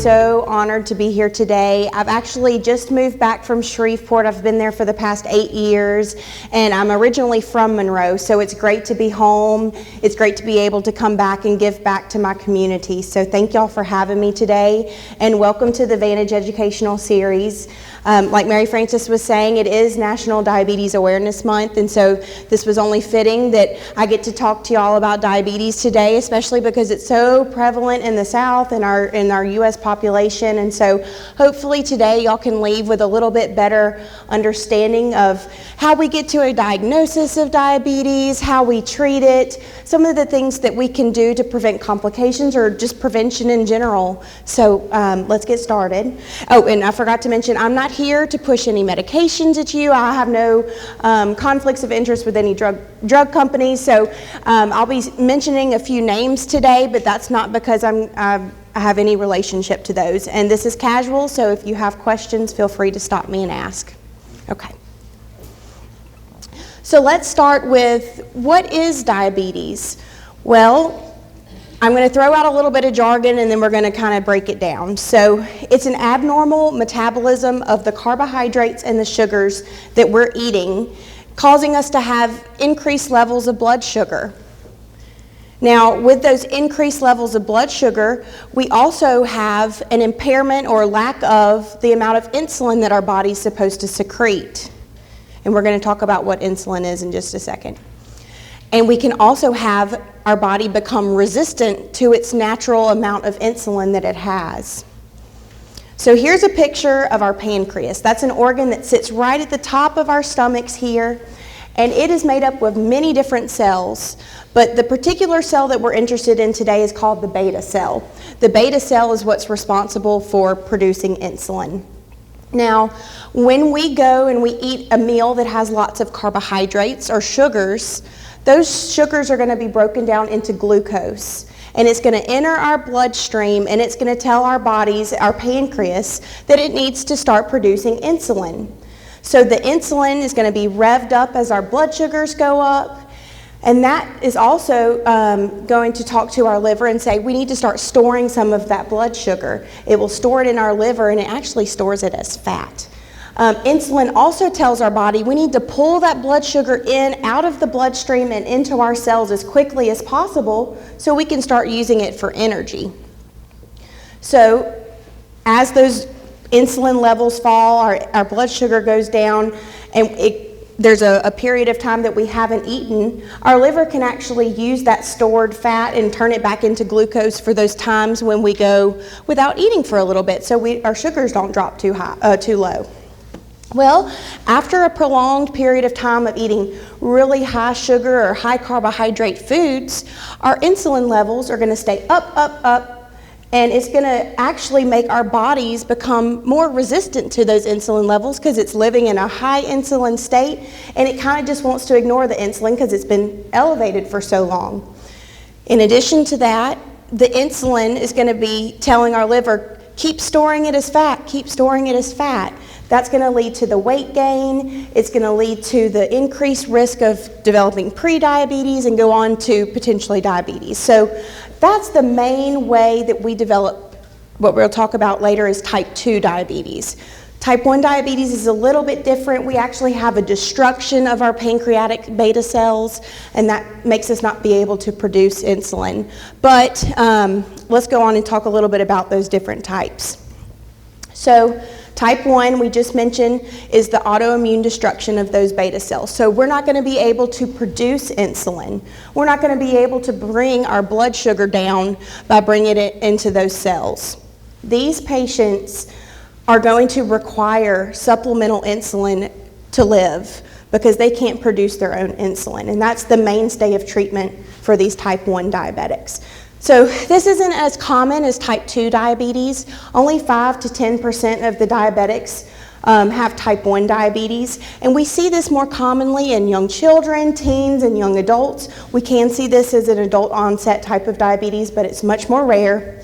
so honored to be here today. I've actually just moved back from Shreveport. I've been there for the past 8 years, and I'm originally from Monroe, so it's great to be home. It's great to be able to come back and give back to my community. So thank y'all for having me today, and welcome to the Vantage Educational Series. Like Mary Frances was saying, it is National Diabetes Awareness Month, and so this was only fitting that I get to talk to y'all about diabetes today, especially because it's so prevalent in the South and in our U.S. population. And so hopefully today y'all can leave with a little bit better understanding of how we get to a diagnosis of diabetes, how we treat it, some of the things that we can do to prevent complications or just prevention in general. So let's get started. Oh, and I forgot to mention, I'm not here to push any medications at you. I have no conflicts of interest with any drug companies, so I'll be mentioning a few names today, but that's not because I have any relationship to those. And this is casual, so if you have questions, feel free to stop me and ask. Okay. So let's start with, what is diabetes? Well, I'm going to throw out a little bit of jargon and then we're going to kind of break it down. So it's an abnormal metabolism of the carbohydrates and the sugars that we're eating, causing us to have increased levels of blood sugar. Now, with those increased levels of blood sugar, we also have an impairment or lack of the amount of insulin that our body's supposed to secrete. And we're going to talk about what insulin is in just a second. And we can also have our body become resistant to its natural amount of insulin that it has. So here's a picture of our pancreas. That's an organ that sits right at the top of our stomachs here, and it is made up of many different cells. But the particular cell that we're interested in today is called the beta cell. The beta cell is what's responsible for producing insulin. Now, when we go and we eat a meal that has lots of carbohydrates or sugars, those sugars are going to be broken down into glucose, and it's going to enter our bloodstream, and it's going to tell our bodies, our pancreas, that it needs to start producing insulin. So the insulin is going to be revved up as our blood sugars go up, and that is also going to talk to our liver and say, we need to start storing some of that blood sugar. It will store it in our liver, and it actually stores it as fat. Insulin also tells our body we need to pull that blood sugar out of the bloodstream and into our cells as quickly as possible so we can start using it for energy. So as those insulin levels fall, our blood sugar goes down, and there's a period of time that we haven't eaten, our liver can actually use that stored fat and turn it back into glucose for those times when we go without eating for a little bit, so our sugars don't drop too low. Well, after a prolonged period of time of eating really high sugar or high carbohydrate foods, our insulin levels are going to stay up, and it's going to actually make our bodies become more resistant to those insulin levels because it's living in a high insulin state, and it kind of just wants to ignore the insulin because it's been elevated for so long. In addition to that, the insulin is going to be telling our liver, keep storing it as fat, keep storing it as fat. That's going to lead to the weight gain. It's going to lead to the increased risk of developing prediabetes and go on to potentially diabetes. So that's the main way that we develop what we'll talk about later is type 2 diabetes. Type 1 diabetes is a little bit different. We actually have a destruction of our pancreatic beta cells, and that makes us not be able to produce insulin. But let's go on and talk a little bit about those different types. So type 1, we just mentioned, is the autoimmune destruction of those beta cells. So we're not going to be able to produce insulin. We're not going to be able to bring our blood sugar down by bringing it into those cells. These patients are going to require supplemental insulin to live because they can't produce their own insulin. And that's the mainstay of treatment for these type 1 diabetics. So this isn't as common as type 2 diabetes. Only 5 to 10% of the diabetics have type 1 diabetes. And we see this more commonly in young children, teens, and young adults. We can see this as an adult onset type of diabetes, but it's much more rare.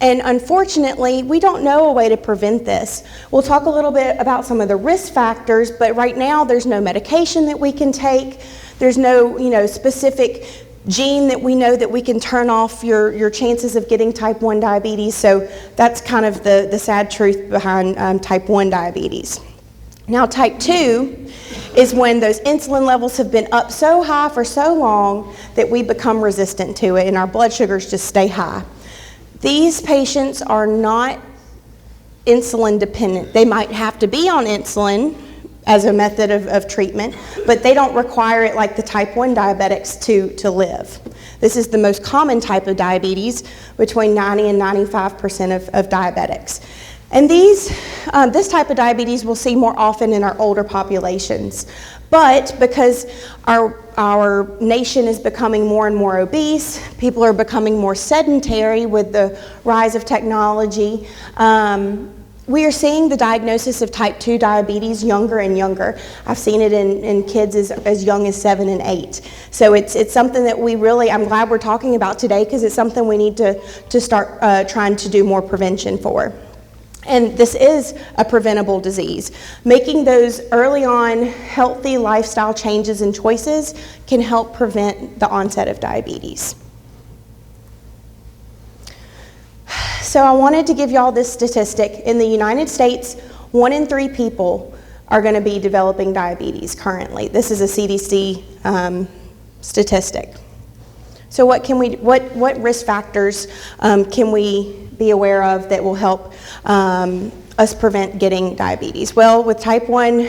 And unfortunately, we don't know a way to prevent this. We'll talk a little bit about some of the risk factors, but right now there's no medication that we can take. There's no, specific gene that we know that we can turn off your chances of getting type 1 diabetes. So that's kind of the sad truth behind type 1 diabetes. Now type 2 is when those insulin levels have been up so high for so long that we become resistant to it and our blood sugars just stay high. These patients are not insulin dependent. They might have to be on insulin as a method of treatment, but they don't require it like the type 1 diabetics to live. This is the most common type of diabetes, between 90 and 95% of diabetics. And this type of diabetes we'll see more often in our older populations. But because our nation is becoming more and more obese, people are becoming more sedentary with the rise of technology, we are seeing the diagnosis of type 2 diabetes younger and younger. I've seen it in kids as young as 7 and 8. So it's something that I'm glad we're talking about today, because it's something we need to start trying to do more prevention for. And this is a preventable disease. Making those early on healthy lifestyle changes and choices can help prevent the onset of diabetes. So I wanted to give you all this statistic. In the United States, 1 in 3 people are going to be developing diabetes currently. This is a CDC statistic. So what risk factors can we be aware of that will help us prevent getting diabetes? Well, with type 1,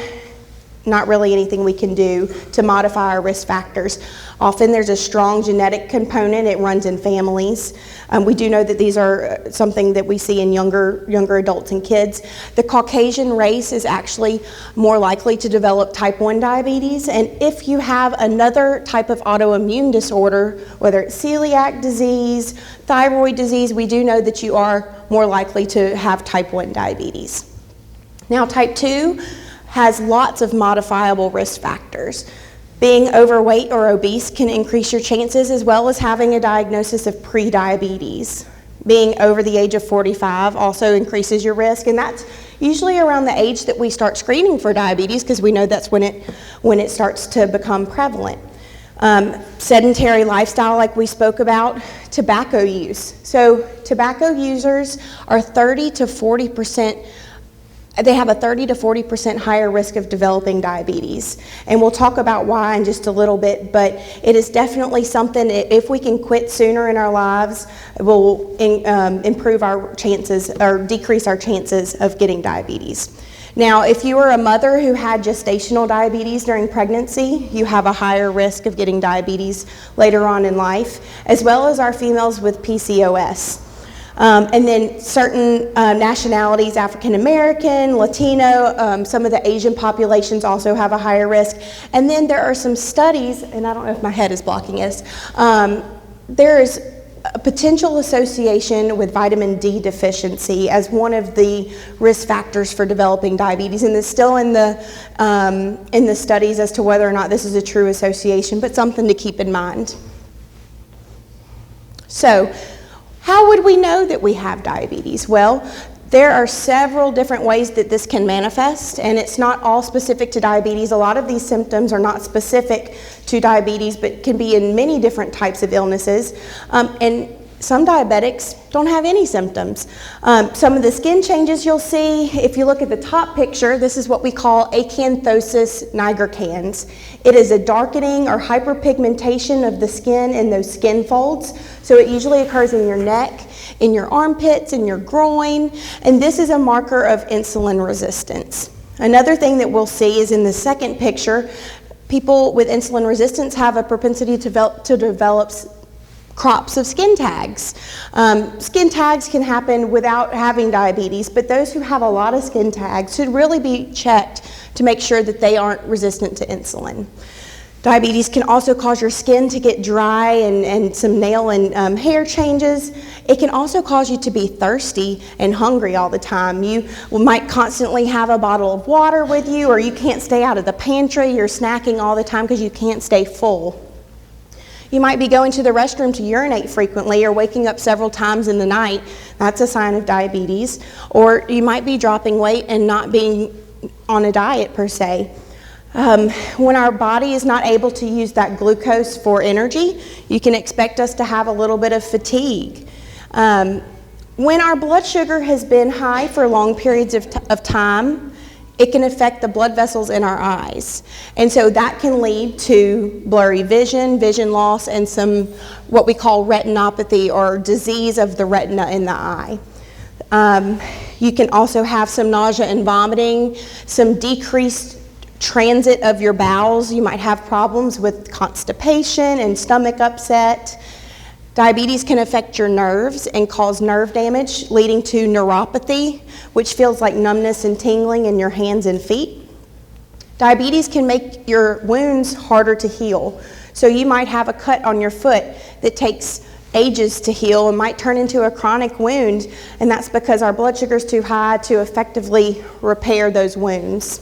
not really anything we can do to modify our risk factors. Often there's a strong genetic component. It runs in families. We do know that these are something that we see in younger adults and kids. The Caucasian race is actually more likely to develop type 1 diabetes. And if you have another type of autoimmune disorder, whether it's celiac disease, thyroid disease, we do know that you are more likely to have type 1 diabetes. Now, type 2 has lots of modifiable risk factors. Being overweight or obese can increase your chances, as well as having a diagnosis of pre-diabetes. Being over the age of 45 also increases your risk, and that's usually around the age that we start screening for diabetes, because we know that's when it starts to become prevalent. Sedentary lifestyle, like we spoke about. Tobacco use. So tobacco users are 30 to 40%. They have a 30 to 40% higher risk of developing diabetes. And we'll talk about why in just a little bit, but it is definitely something, if we can quit sooner in our lives, it will improve our chances, or decrease our chances of getting diabetes. Now, if you are a mother who had gestational diabetes during pregnancy, you have a higher risk of getting diabetes later on in life, as well as our females with PCOS. And then certain nationalities, African American, Latino, some of the Asian populations also have a higher risk. And then there are some studies, and I don't know if my head is blocking us, there is a potential association with vitamin D deficiency as one of the risk factors for developing diabetes, and it's still in the studies as to whether or not this is a true association, but something to keep in mind. So, how would we know that we have diabetes? Well, there are several different ways that this can manifest, and it's not all specific to diabetes. A lot of these symptoms are not specific to diabetes, but can be in many different types of illnesses. And some diabetics don't have any symptoms. Some of the skin changes you'll see, if you look at the top picture, this is what we call acanthosis nigricans. It is a darkening or hyperpigmentation of the skin in those skin folds. So it usually occurs in your neck, in your armpits, in your groin, and this is a marker of insulin resistance. Another thing that we'll see is in the second picture, people with insulin resistance have a propensity to develop crops of skin tags. Skin tags can happen without having diabetes, but those who have a lot of skin tags should really be checked to make sure that they aren't resistant to insulin. Diabetes can also cause your skin to get dry and some nail and hair changes. It can also cause you to be thirsty and hungry all the time. You might constantly have a bottle of water with you, or you can't stay out of the pantry. You're snacking all the time because you can't stay full. You might be going to the restroom to urinate frequently, or waking up several times in the night. That's a sign of diabetes. Or you might be dropping weight and not being on a diet per se. When our body is not able to use that glucose for energy, you can expect us to have a little bit of fatigue. When our blood sugar has been high for long periods of time, it can affect the blood vessels in our eyes. And so that can lead to blurry vision, vision loss, and some what we call retinopathy, or disease of the retina in the eye. You can also have some nausea and vomiting, some decreased transit of your bowels. You might have problems with constipation and stomach upset. Diabetes can affect your nerves and cause nerve damage, leading to neuropathy, which feels like numbness and tingling in your hands and feet. Diabetes can make your wounds harder to heal. So you might have a cut on your foot that takes ages to heal and might turn into a chronic wound, and that's because our blood sugar is too high to effectively repair those wounds.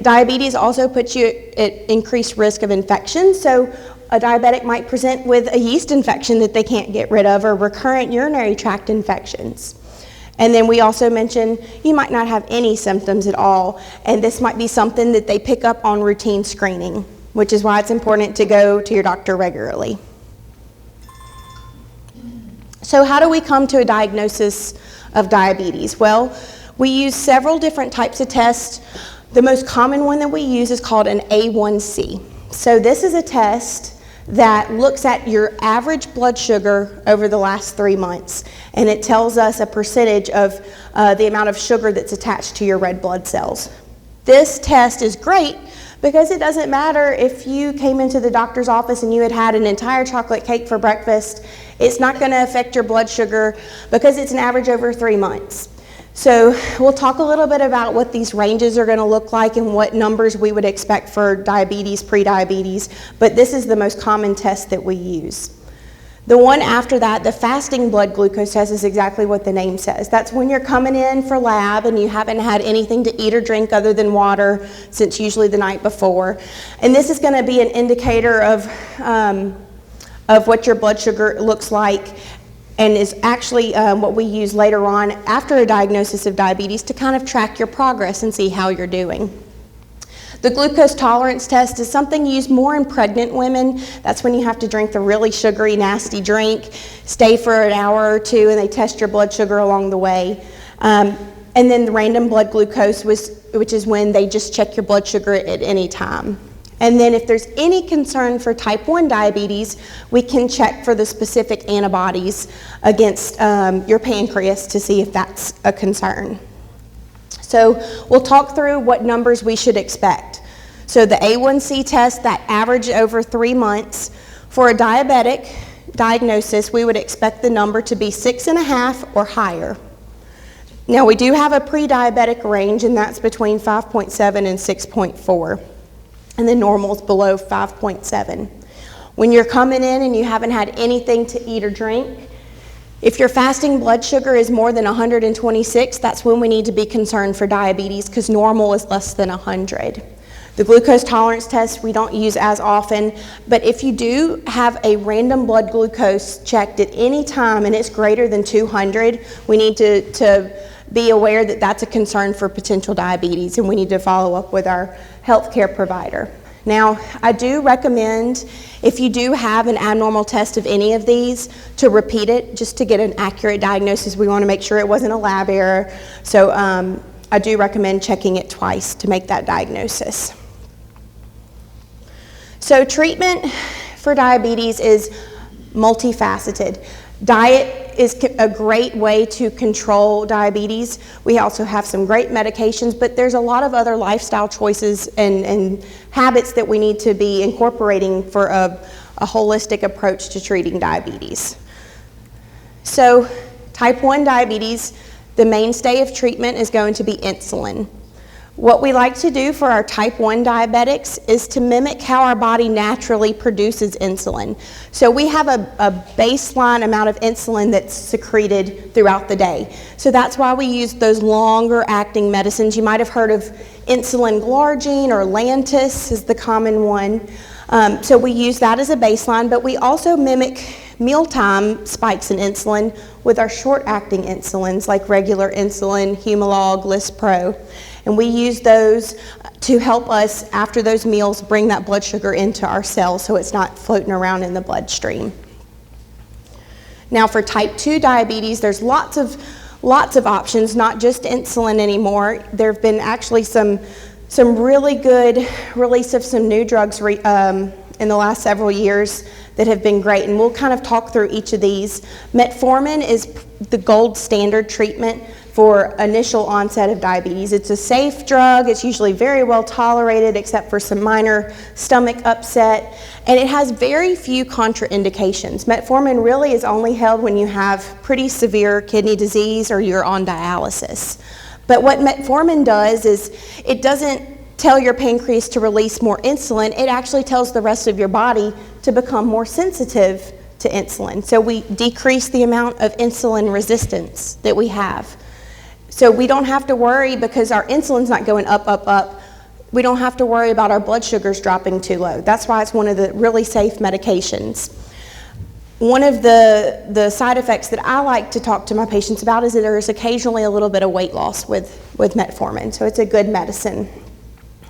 Diabetes also puts you at increased risk of infection, so a diabetic might present with a yeast infection that they can't get rid of, or recurrent urinary tract infections. And then we also mentioned you might not have any symptoms at all, and this might be something that they pick up on routine screening, which is why it's important to go to your doctor regularly. So how do we come to a diagnosis of diabetes? Well, we use several different types of tests. The most common one that we use is called an A1C. So this is a test that looks at your average blood sugar over the last 3 months, and it tells us a percentage of the amount of sugar that's attached to your red blood cells. This test is great because it doesn't matter if you came into the doctor's office and you had an entire chocolate cake for breakfast. It's not going to affect your blood sugar because it's an average over 3 months. So we'll talk a little bit about what these ranges are going to look like and what numbers we would expect for diabetes, pre-diabetes, but this is the most common test that we use. The one after that, the fasting blood glucose test, is exactly what the name says. That's when you're coming in for lab and you haven't had anything to eat or drink other than water since usually the night before. And this is going to be an indicator of what your blood sugar looks like, and is actually what we use later on after a diagnosis of diabetes to kind of track your progress and see how you're doing. The glucose tolerance test is something used more in pregnant women. That's when you have to drink the really sugary, nasty drink, stay for an hour or two, and they test your blood sugar along the way. And then the random blood glucose, which is when they just check your blood sugar at any time. And then if there's any concern for type 1 diabetes, we can check for the specific antibodies against your pancreas to see if that's a concern. So we'll talk through what numbers we should expect. So the A1C test, that average over 3 months. For a diabetic diagnosis, we would expect the number to be 6.5 or higher. Now we do have a pre-diabetic range, and that's between 5.7 and 6.4. And the normal is below 5.7. When you're coming in and you haven't had anything to eat or drink, if your fasting blood sugar is more than 126, that's when we need to be concerned for diabetes, because normal is less than 100. The glucose tolerance test we don't use as often, but if you do have a random blood glucose checked at any time and it's greater than 200, we need to be aware that that's a concern for potential diabetes, and we need to follow up with our healthcare provider. Now, I do recommend, if you do have an abnormal test of any of these, to repeat it just to get an accurate diagnosis. We want to make sure it wasn't a lab error. So I do recommend checking it twice to make that diagnosis. So treatment for diabetes is multifaceted. Diet is a great way to control diabetes. We also have some great medications, but there's a lot of other lifestyle choices and habits that we need to be incorporating for a holistic approach to treating diabetes. So type 1 diabetes, the mainstay of treatment is going to be insulin. What we like to do for our type 1 diabetics is to mimic how our body naturally produces insulin. So we have a baseline amount of insulin that's secreted throughout the day. So that's why we use those longer acting medicines. You might have heard of insulin glargine, or Lantus is the common one. So we use that as a baseline, but we also mimic mealtime spikes in insulin with our short-acting insulins like regular insulin, Humalog, Lispro. And we use those to help us, after those meals, bring that blood sugar into our cells so it's not floating around in the bloodstream. Now for type 2 diabetes, there's lots of options, not just insulin anymore. There have been actually some really good release of some new drugs in the last several years that have been great, and we'll kind of talk through each of these. Metformin is the gold standard treatment for initial onset of diabetes. It's a safe drug. It's usually very well tolerated except for some minor stomach upset, and it has very few contraindications. Metformin really is only held when you have pretty severe kidney disease or you're on dialysis. But what metformin does is it doesn't tell your pancreas to release more insulin. It actually tells the rest of your body to become more sensitive to insulin. So we decrease the amount of insulin resistance that we have. So we don't have to worry, because our insulin's not going up, up, up. We don't have to worry about our blood sugars dropping too low. That's why it's one of the really safe medications. One of the side effects that I like to talk to my patients about is that there is occasionally a little bit of weight loss with metformin, so it's a good medicine.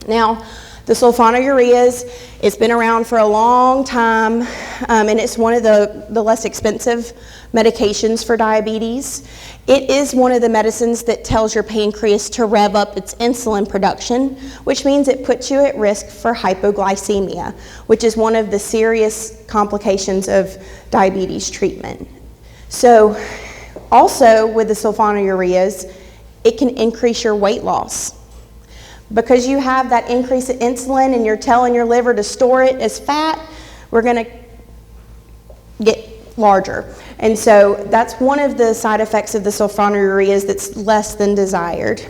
Now, the sulfonylureas, it's been around for a long time, and it's one of the less expensive medications for diabetes. It is one of the medicines that tells your pancreas to rev up its insulin production, which means it puts you at risk for hypoglycemia, which is one of the serious complications of diabetes treatment. So, also with the sulfonylureas, it can increase your weight loss. Because you have that increase in insulin and you're telling your liver to store it as fat, we're going to get larger. And so that's one of the side effects of the sulfonylureas that's less than desired.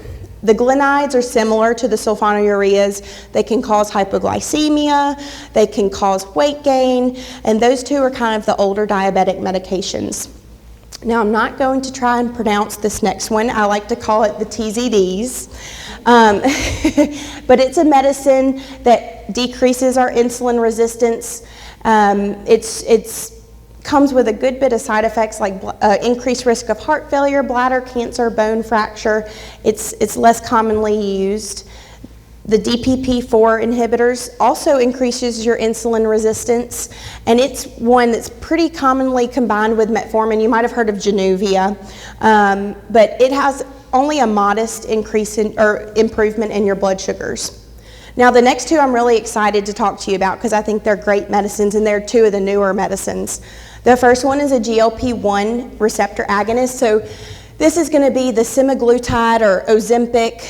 The glinides are similar to the sulfonylureas. They can cause hypoglycemia, they can cause weight gain, and those two are kind of the older diabetic medications. Now, I'm not going to try and pronounce this next one. I like to call it the TZDs. But it's a medicine that decreases our insulin resistance. It's comes with a good bit of side effects like increased risk of heart failure, bladder cancer, bone fracture. It's less commonly used. The DPP-4 inhibitors also increases your insulin resistance, and it's one that's pretty commonly combined with metformin. You might have heard of Januvia, but it has only a modest increase or improvement in your blood sugars. Now, the next two I'm really excited to talk to you about because I think they're great medicines, and they're two of the newer medicines. The first one is a GLP-1 receptor agonist. So this is going to be the semaglutide or Ozempic,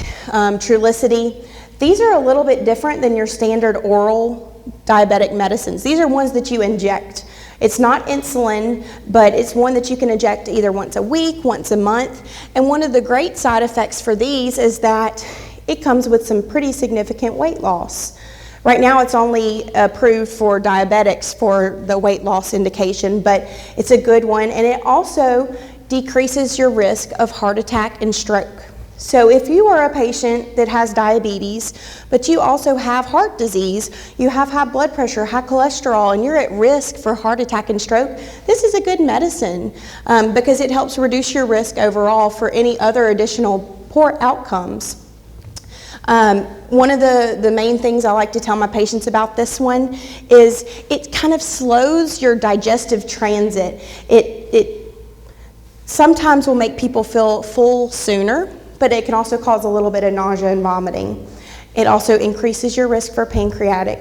Trulicity. These are a little bit different than your standard oral diabetic medicines. These are ones that you inject. It's not insulin, but it's one that you can inject either once a week, once a month. And one of the great side effects for these is that it comes with some pretty significant weight loss. Right now it's only approved for diabetics for the weight loss indication, but it's a good one, and it also decreases your risk of heart attack and stroke. So if you are a patient that has diabetes, but you also have heart disease, you have high blood pressure, high cholesterol, and you're at risk for heart attack and stroke, this is a good medicine because it helps reduce your risk overall for any other additional poor outcomes. One of the main things I like to tell my patients about this one is it kind of slows your digestive transit. It sometimes will make people feel full sooner, but it can also cause a little bit of nausea and vomiting. It also increases your risk for pancreatitis.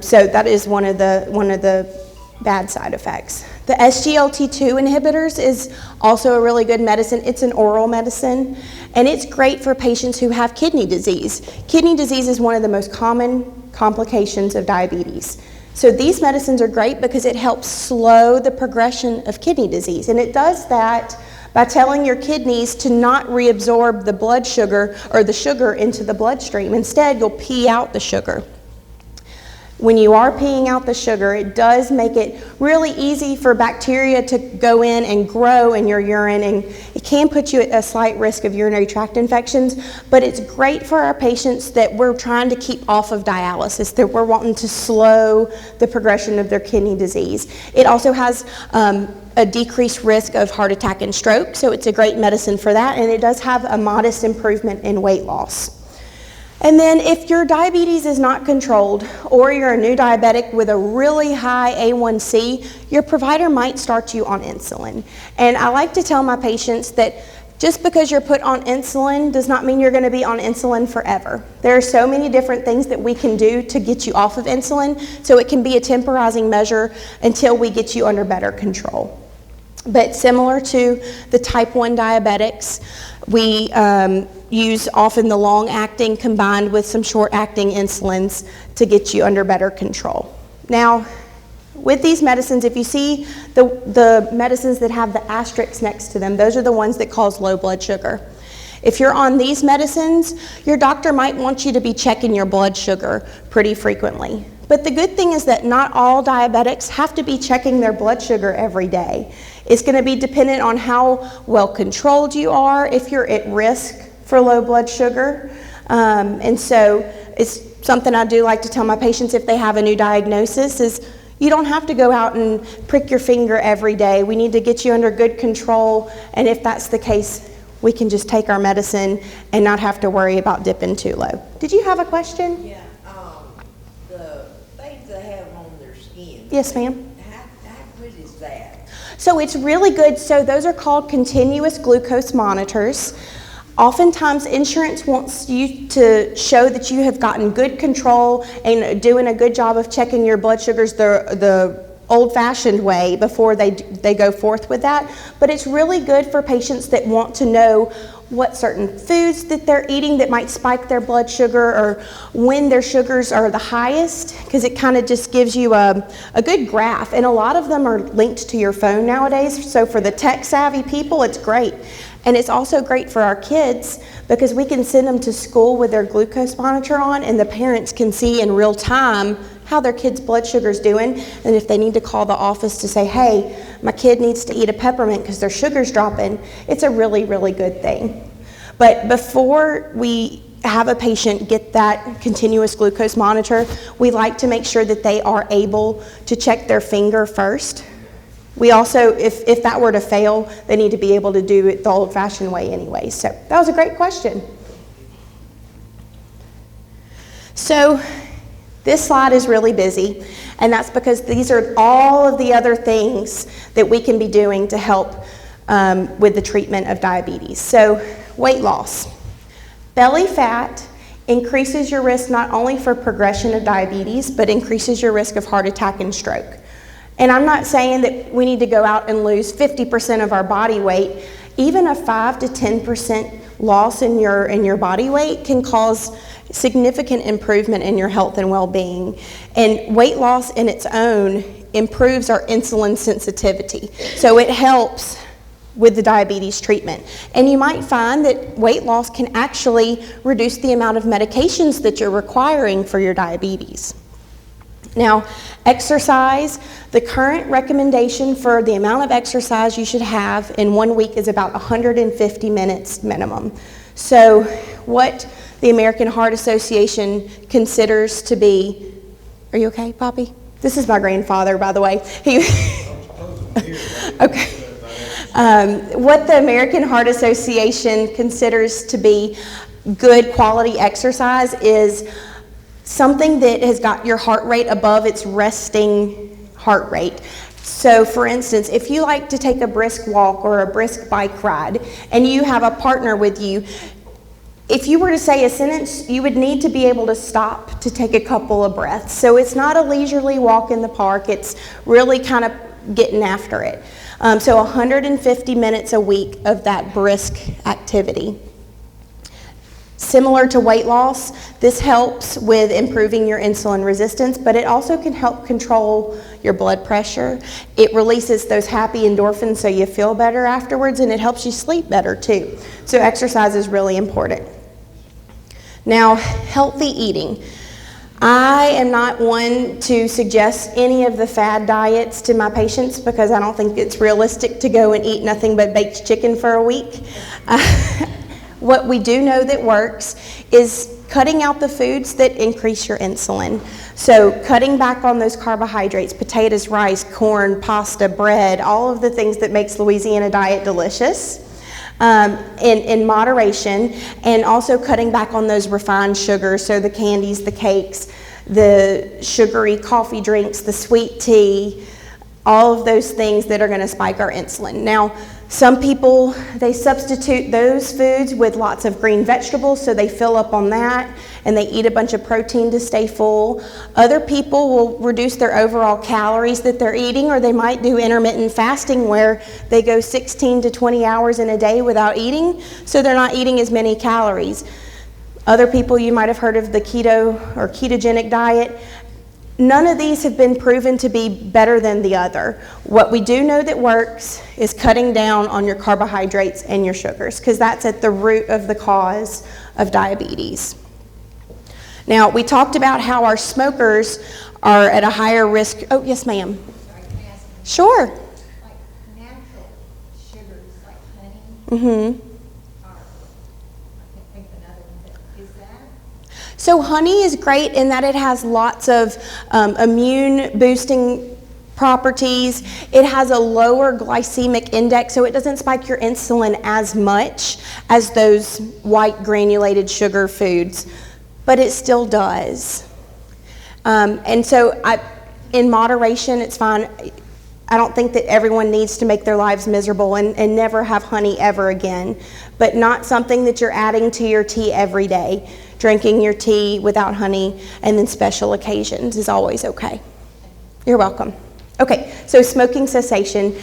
So that is one of the bad side effects. The SGLT2 inhibitors is also a really good medicine. It's an oral medicine, and it's great for patients who have kidney disease. Kidney disease is one of the most common complications of diabetes. So these medicines are great because it helps slow the progression of kidney disease, and it does that by telling your kidneys to not reabsorb the blood sugar or the sugar into the bloodstream. Instead, you'll pee out the sugar. When you are peeing out the sugar, it does make it really easy for bacteria to go in and grow in your urine, and it can put you at a slight risk of urinary tract infections, but it's great for our patients that we're trying to keep off of dialysis, that we're wanting to slow the progression of their kidney disease. It also has a decreased risk of heart attack and stroke, so it's a great medicine for that, and it does have a modest improvement in weight loss. And then if your diabetes is not controlled, or you're a new diabetic with a really high A1C, your provider might start you on insulin. And I like to tell my patients that just because you're put on insulin does not mean you're going to be on insulin forever. There are so many different things that we can do to get you off of insulin, so it can be a temporizing measure until we get you under better control. But similar to the type 1 diabetics, we use often the long-acting combined with some short-acting insulins to get you under better control. Now, with these medicines, if you see the medicines that have the asterisks next to them, those are the ones that cause low blood sugar. If you're on these medicines, your doctor might want you to be checking your blood sugar pretty frequently. But the good thing is that not all diabetics have to be checking their blood sugar every day. It's going to be dependent on how well controlled you are, if you're at risk for low blood sugar. And so it's something I do like to tell my patients if they have a new diagnosis is you don't have to go out and prick your finger every day. We need to get you under good control, and if that's the case, we can just take our medicine and not have to worry about dipping too low. Did you have a question? Yeah, the things they have on their skin. Yes, ma'am. How good is that? So it's really good. So those are called continuous glucose monitors. Oftentimes, insurance wants you to show that you have gotten good control and doing a good job of checking your blood sugars the old-fashioned way before they go forth with that. But it's really good for patients that want to know what certain foods that they're eating that might spike their blood sugar, or when their sugars are the highest, because it kind of just gives you a good graph. And a lot of them are linked to your phone nowadays, so for the tech-savvy people, it's great. And it's also great for our kids because we can send them to school with their glucose monitor on, and the parents can see in real time how their kid's blood sugar's doing, and if they need to call the office to say, hey, my kid needs to eat a peppermint because their sugar's dropping, it's a really, really good thing. But before we have a patient get that continuous glucose monitor, we like to make sure that they are able to check their finger first. We also, if that were to fail, they need to be able to do it the old-fashioned way anyway. So that was a great question. So this slide is really busy, and that's because these are all of the other things that we can be doing to help with the treatment of diabetes. So weight loss. Belly fat increases your risk not only for progression of diabetes, but increases your risk of heart attack and stroke. And I'm not saying that we need to go out and lose 50% of our body weight. Even a 5 to 10% loss in your body weight can cause significant improvement in your health and well-being. And weight loss in its own improves our insulin sensitivity. So it helps with the diabetes treatment. And you might find that weight loss can actually reduce the amount of medications that you're requiring for your diabetes. Now, exercise, the current recommendation for the amount of exercise you should have in 1 week is about 150 minutes minimum. So what the American Heart Association considers to be, are you okay, Poppy? This is my grandfather, by the way. Okay. What the American Heart Association considers to be good quality exercise is something that has got your heart rate above its resting heart rate. So for instance, if you like to take a brisk walk or a brisk bike ride and you have a partner with you, if you were to say a sentence, you would need to be able to stop to take a couple of breaths. So it's not a leisurely walk in the park, it's really kind of getting after it. So 150 minutes a week of that brisk activity. Similar to weight loss, this helps with improving your insulin resistance, but it also can help control your blood pressure. It releases those happy endorphins so you feel better afterwards, and it helps you sleep better too. So exercise is really important. Now, healthy eating. I am not one to suggest any of the fad diets to my patients because I don't think it's realistic to go and eat nothing but baked chicken for a week. What we do know that works is cutting out the foods that increase your insulin. So cutting back on those carbohydrates, potatoes, rice, corn, pasta, bread, all of the things that makes Louisiana diet delicious. In moderation, and also cutting back on those refined sugars, so the candies, the cakes, the sugary coffee drinks, the sweet tea, all of those things that are going to spike our insulin. Now, some people, they substitute those foods with lots of green vegetables, so they fill up on that, and they eat a bunch of protein to stay full. Other people will reduce their overall calories that they're eating, or they might do intermittent fasting where they go 16 to 20 hours in a day without eating, so they're not eating as many calories. Other people, you might have heard of the keto or ketogenic diet. None of these have been proven to be better than the other. What we do know that works is cutting down on your carbohydrates and your sugars, because that's at the root of the cause of diabetes. Now, we talked about how our smokers are at a higher risk. Oh, yes, ma'am. Sorry, can I ask you, Sure. like natural sugars like honey Mm-hmm. are, I can't think of another one, but is that? So honey is great in that it has lots of immune boosting properties. It has a lower glycemic index, so it doesn't spike your insulin as much as those white granulated sugar foods, but it still does. And so in moderation, it's fine. I don't think that everyone needs to make their lives miserable and never have honey ever again, but not something that you're adding to your tea every day. Drinking your tea without honey and then special occasions is always okay. You're welcome. Okay, so smoking cessation.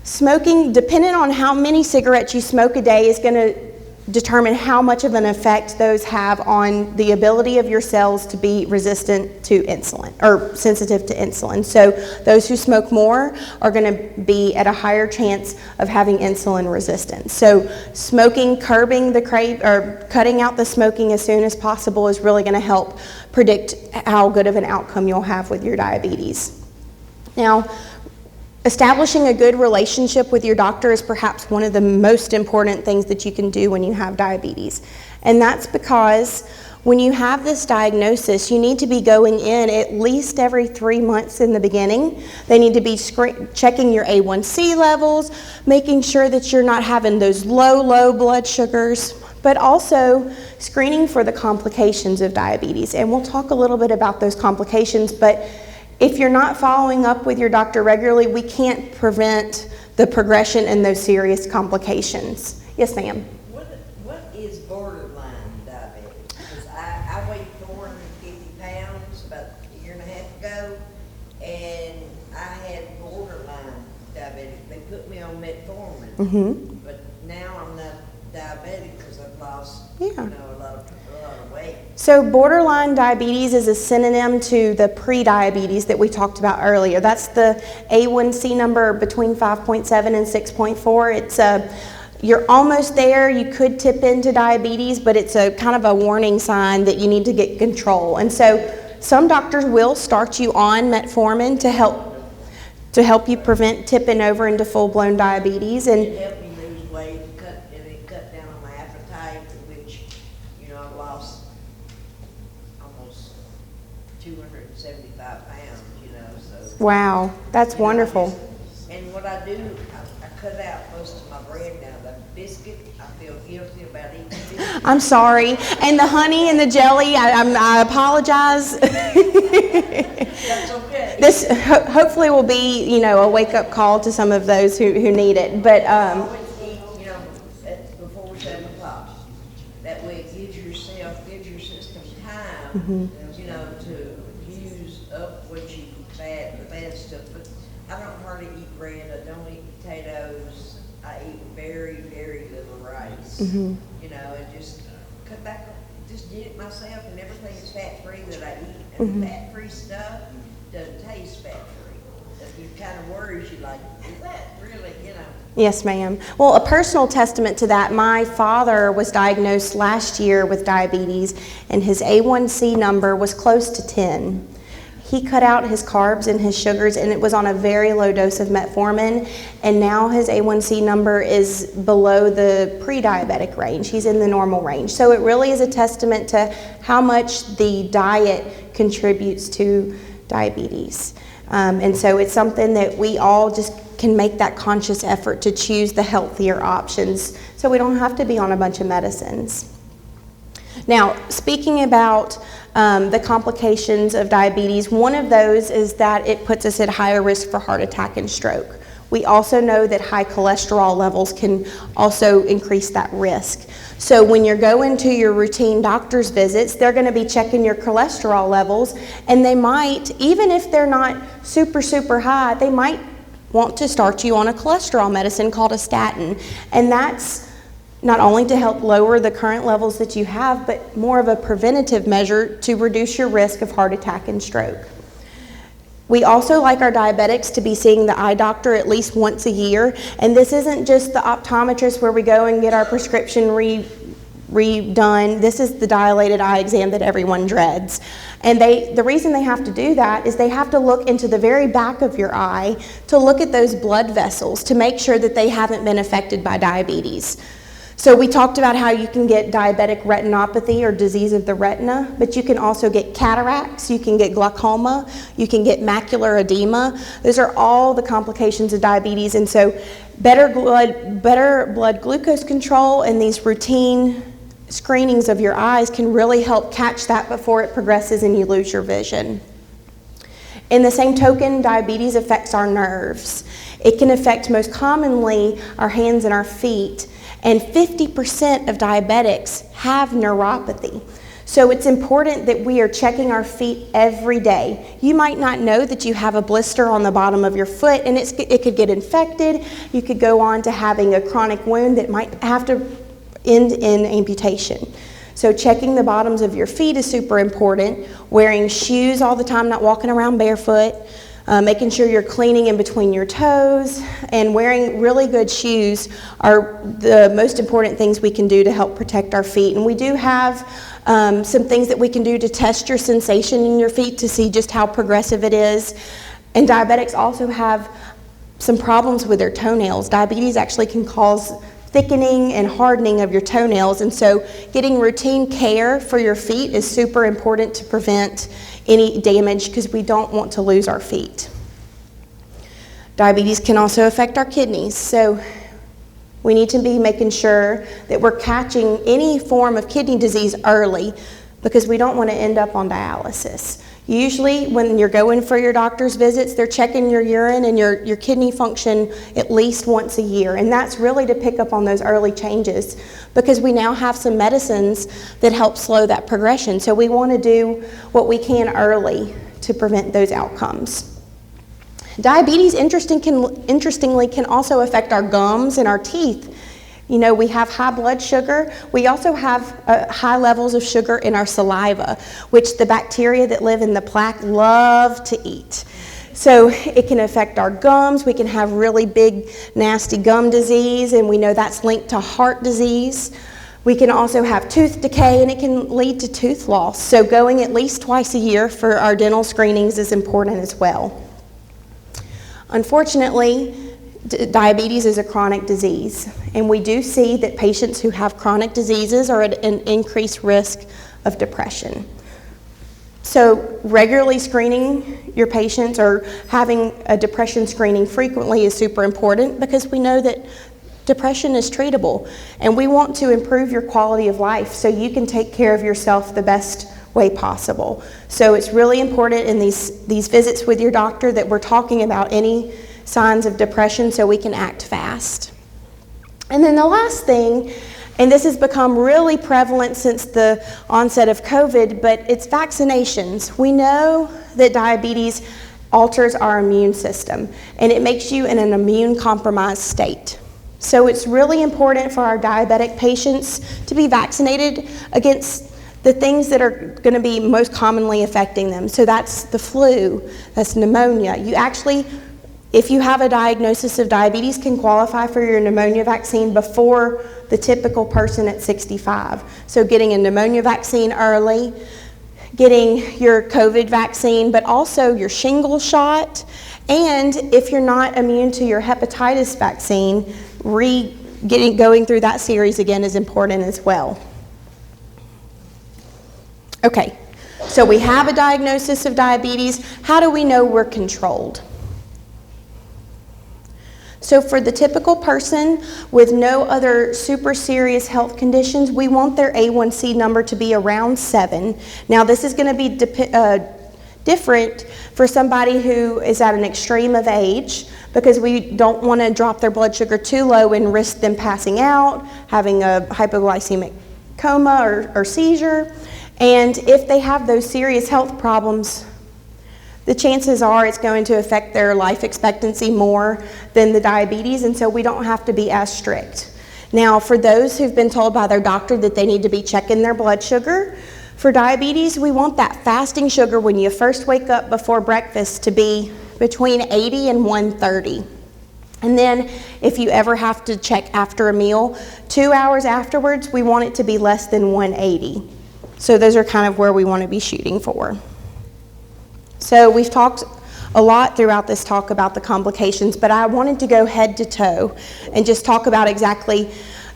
Smoking, depending on how many cigarettes you smoke a day, is going to determine how much of an effect those have on the ability of your cells to be resistant to insulin or sensitive to insulin. So those who smoke more are going to be at a higher chance of having insulin resistance. So smoking, curbing the or cutting out the smoking as soon as possible is really going to help predict how good of an outcome you'll have with your diabetes. Now, establishing a good relationship with your doctor is perhaps one of the most important things that you can do when you have diabetes. And that's because when you have this diagnosis, you need to be going in at least every 3 months in the beginning. They need to be checking your A1C levels, making sure that you're not having those low blood sugars, but also screening for the complications of diabetes. And we'll talk a little bit about those complications, but if you're not following up with your doctor regularly, we can't prevent the progression and those serious complications. Yes, ma'am. What is borderline diabetes? Because I weighed 450 pounds about a year and a half ago, and I had borderline diabetes. They put me on metformin, but now I'm not diabetic because I've lost a lot of weight. So borderline diabetes is a synonym to the pre-diabetes that we talked about earlier. That's the A1C number between 5.7 and 6.4. It's you're almost there. You could tip into diabetes, but it's a kind of a warning sign that you need to get control. And so some doctors will start you on metformin to help you prevent tipping over into full-blown diabetes. And it helped me lose weight, and it cut down on my appetite, which, I've lost almost 275 pounds, so. Wow, that's wonderful. And what I do, I cut out most of my bread now. The biscuit, I feel guilty about eating biscuit. I'm sorry. And the honey and the jelly, I apologize. That's okay. This hopefully will be, a wake-up call to some of those who need it. But I always eat, before 7 o'clock. That way it gives your system time, to use up what the bad stuff. But I don't hardly eat bread. I don't eat potatoes. I eat very, very little rice. And just cut back. Just did it myself, and everything is fat-free that I eat. And fat-free stuff doesn't taste fat-free. It kind of worries you, like, is that really, Yes, ma'am. Well, a personal testament to that, my father was diagnosed last year with diabetes, and his A1C number was close to 10. he cut out his carbs and his sugars, and it was on a very low dose of metformin, and now his A1C number is below the pre-diabetic range. He's in the normal range. So it really is a testament to how much the diet contributes to diabetes. And so it's something that we all just can make that conscious effort to choose the healthier options so we don't have to be on a bunch of medicines. Now, speaking about the complications of diabetes, one of those is that it puts us at higher risk for heart attack and stroke. We also know that high cholesterol levels can also increase that risk. So when you're going to your routine doctor's visits, they're going to be checking your cholesterol levels, and they might, even if they're not super, super high, they might want to start you on a cholesterol medicine called a statin. And that's not only to help lower the current levels that you have, but more of a preventative measure to reduce your risk of heart attack and stroke. We also like our diabetics to be seeing the eye doctor at least once a year, and this isn't just the optometrist where we go and get our prescription redone. This is the dilated eye exam that everyone dreads. And the reason they have to do that is they have to look into the very back of your eye to look at those blood vessels to make sure that they haven't been affected by diabetes. So we talked about how you can get diabetic retinopathy or disease of the retina, but you can also get cataracts, you can get glaucoma, you can get macular edema. Those are all the complications of diabetes, and so better blood glucose control and these routine screenings of your eyes can really help catch that before it progresses and you lose your vision. In the same token, diabetes affects our nerves. It can affect most commonly our hands and our feet. And 50% of diabetics have neuropathy. So it's important that we are checking our feet every day. You might not know that you have a blister on the bottom of your foot, and it could get infected. You could go on to having a chronic wound that might have to end in amputation. So checking the bottoms of your feet is super important. Wearing shoes all the time, not walking around barefoot. Making sure you're cleaning in between your toes, and wearing really good shoes are the most important things we can do to help protect our feet. And we do have some things that we can do to test your sensation in your feet to see just how progressive it is. And diabetics also have some problems with their toenails. Diabetes actually can cause thickening and hardening of your toenails, and so getting routine care for your feet is super important to prevent any damage because we don't want to lose our feet. Diabetes can also affect our kidneys, so we need to be making sure that we're catching any form of kidney disease early because we don't want to end up on dialysis. Usually when you're going for your doctor's visits, they're checking your urine and your kidney function at least once a year. And that's really to pick up on those early changes because we now have some medicines that help slow that progression. So we want to do what we can early to prevent those outcomes. Diabetes, interestingly, can also affect our gums and our teeth. You know, we have high blood sugar. We also have high levels of sugar in our saliva, which the bacteria that live in the plaque love to eat. So it can affect our gums. We can have really big, nasty gum disease, and we know that's linked to heart disease. We can also have tooth decay, and it can lead to tooth loss. So going at least twice a year for our dental screenings is important as well. Unfortunately, diabetes is a chronic disease, and we do see that patients who have chronic diseases are at an increased risk of depression. So regularly screening your patients or having a depression screening frequently is super important because we know that depression is treatable, and we want to improve your quality of life so you can take care of yourself the best way possible. So it's really important in these visits with your doctor that we're talking about any signs of depression so we can act fast. And then the last thing, and this has become really prevalent since the onset of COVID, but it's vaccinations. We know that diabetes alters our immune system, and it makes you in an immune compromised state. So it's really important for our diabetic patients to be vaccinated against the things that are going to be most commonly affecting them. So that's the flu, that's pneumonia. You actually, if you have a diagnosis of diabetes, can qualify for your pneumonia vaccine before the typical person at 65. So getting a pneumonia vaccine early getting your COVID vaccine, but also your shingles shot. And if you're not immune to your hepatitis vaccine, going through that series again is important as well. Okay, so we have a diagnosis of diabetes. How do we know we're controlled? So for the typical person with no other super serious health conditions, we want their A1C number to be around 7. Now this is going to be different for somebody who is at an extreme of age, because we don't want to drop their blood sugar too low and risk them passing out, having a hypoglycemic coma or seizure. And if they have those serious health problems, the chances are it's going to affect their life expectancy more than the diabetes, and so we don't have to be as strict. Now, for those who've been told by their doctor that they need to be checking their blood sugar, for diabetes, we want that fasting sugar when you first wake up before breakfast to be between 80 and 130. And then if you ever have to check after a meal, 2 hours afterwards, we want it to be less than 180. So those are kind of where we want to be shooting for. So we've talked a lot throughout this talk about the complications, but I wanted to go head to toe and just talk about exactly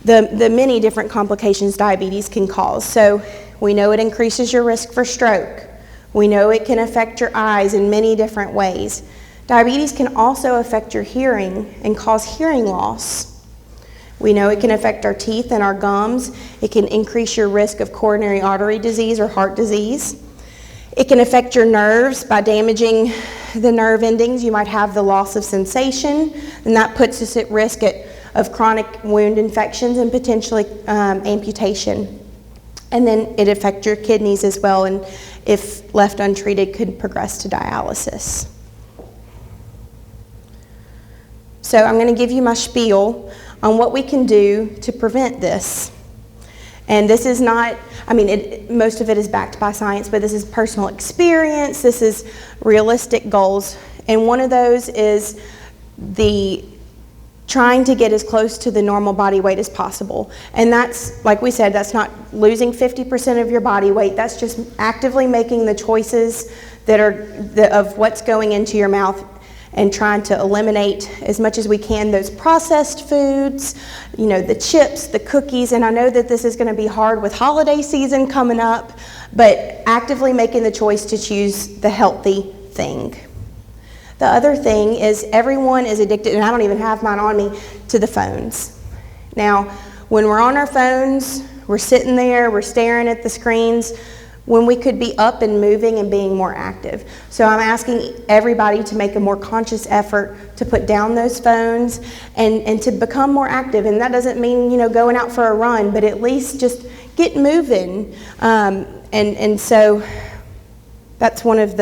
the many different complications diabetes can cause. So we know it increases your risk for stroke. We know it can affect your eyes in many different ways. Diabetes can also affect your hearing and cause hearing loss. We know it can affect our teeth and our gums. It can increase your risk of coronary artery disease or heart disease. It can affect your nerves by damaging the nerve endings. You might have the loss of sensation, and that puts us at risk of chronic wound infections and potentially amputation. And then it affects your kidneys as well, and if left untreated, could progress to dialysis. So I'm going to give you my spiel on what we can do to prevent this. And this is not, most of it is backed by science, but this is personal experience, this is realistic goals. And one of those is trying to get as close to the normal body weight as possible. And that's, like we said, that's not losing 50% of your body weight, that's just actively making the choices that are of what's going into your mouth and trying to eliminate as much as we can those processed foods, the chips, the cookies, and I know that this is going to be hard with holiday season coming up, but actively making the choice to choose the healthy thing. The other thing is everyone is addicted, and I don't even have mine on me, to the phones. Now, when we're on our phones, we're sitting there, we're staring at the screens, when we could be up and moving and being more active. So I'm asking everybody to make a more conscious effort to put down those phones and to become more active. And that doesn't mean, going out for a run, but at least just get moving. And so that's one of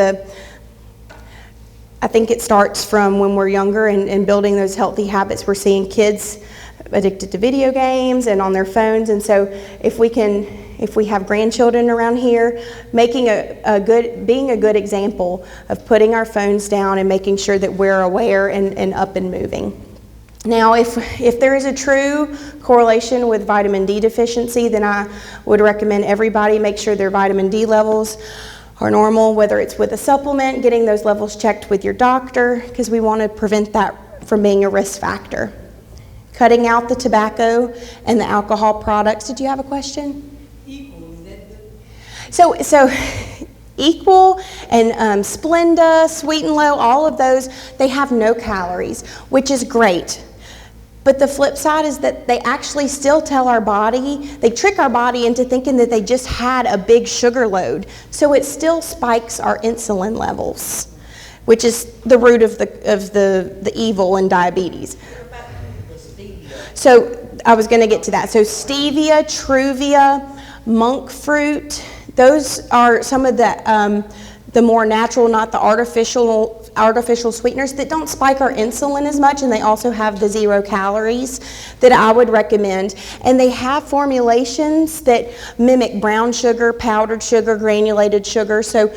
I think it starts from when we're younger and building those healthy habits. We're seeing kids addicted to video games and on their phones, and so if we have grandchildren around here, making being a good example of putting our phones down and making sure that we're aware and up and moving. Now, if there is a true correlation with vitamin D deficiency, then I would recommend everybody make sure their vitamin D levels are normal, whether it's with a supplement, getting those levels checked with your doctor, because we want to prevent that from being a risk factor. Cutting out the tobacco and the alcohol products. Did you have a question? So Equal and Splenda, Sweet and Low, all of those, they have no calories, which is great. But the flip side is that they actually still tell our body, they trick our body into thinking that they just had a big sugar load. So it still spikes our insulin levels, which is the root of the evil in diabetes. So I was going to get to that. So stevia, truvia, monk fruit, those are some of the more natural, not the artificial sweeteners that don't spike our insulin as much, and they also have the 0 calories that I would recommend. And they have formulations that mimic brown sugar, powdered sugar, granulated sugar, so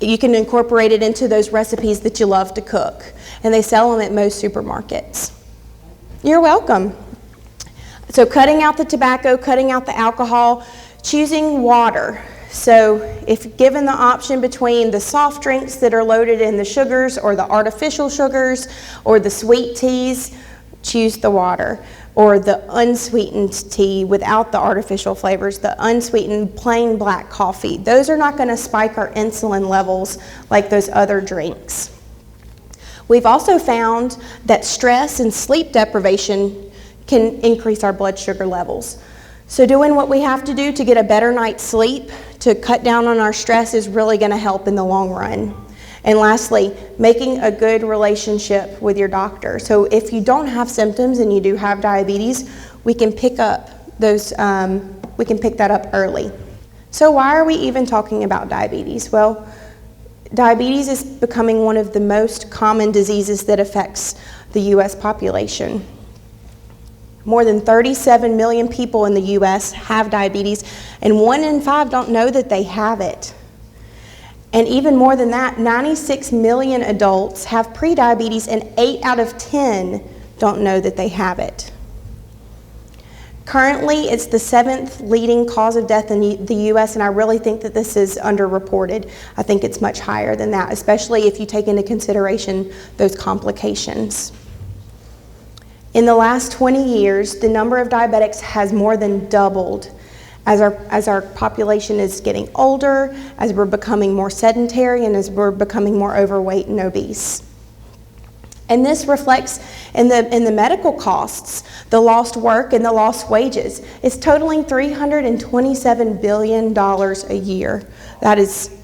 you can incorporate it into those recipes that you love to cook. And they sell them at most supermarkets. You're welcome. So cutting out the tobacco, cutting out the alcohol, choosing water. So if given the option between the soft drinks that are loaded in the sugars or the artificial sugars or the sweet teas, choose the water. Or the unsweetened tea without the artificial flavors, the unsweetened plain black coffee. Those are not going to spike our insulin levels like those other drinks. We've also found that stress and sleep deprivation can increase our blood sugar levels. So doing what we have to do to get a better night's sleep, to cut down on our stress, is really going to help in the long run. And lastly, making a good relationship with your doctor. So if you don't have symptoms and you do have diabetes, we can pick up those. We can pick that up early. So why are we even talking about diabetes? Well, diabetes is becoming one of the most common diseases that affects the U.S. population. More than 37 million people in the U.S. have diabetes, and 1 in 5 don't know that they have it. And even more than that, 96 million adults have prediabetes, and 8 out of 10 don't know that they have it. Currently, it's the 7th leading cause of death in the U.S., and I really think that this is underreported. I think it's much higher than that, especially if you take into consideration those complications. In the last 20 years, the number of diabetics has more than doubled. As our population is getting older, as we're becoming more sedentary, and as we're becoming more overweight and obese. And this reflects in the medical costs, the lost work and the lost wages. It's totaling $327 billion a year. That is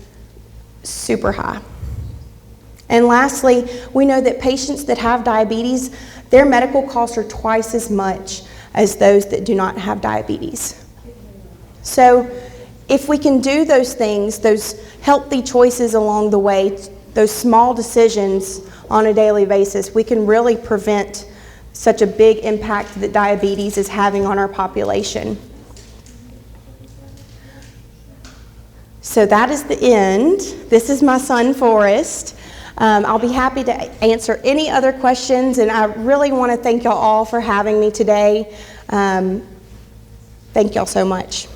super high. And lastly, we know that patients that have diabetes, their medical costs are twice as much as those that do not have diabetes. So if we can do those things, those healthy choices along the way, those small decisions on a daily basis, we can really prevent such a big impact that diabetes is having on our population. So that is the end. This is my son, Forrest. I'll be happy to answer any other questions, and I really want to thank y'all all for having me today. Thank y'all so much.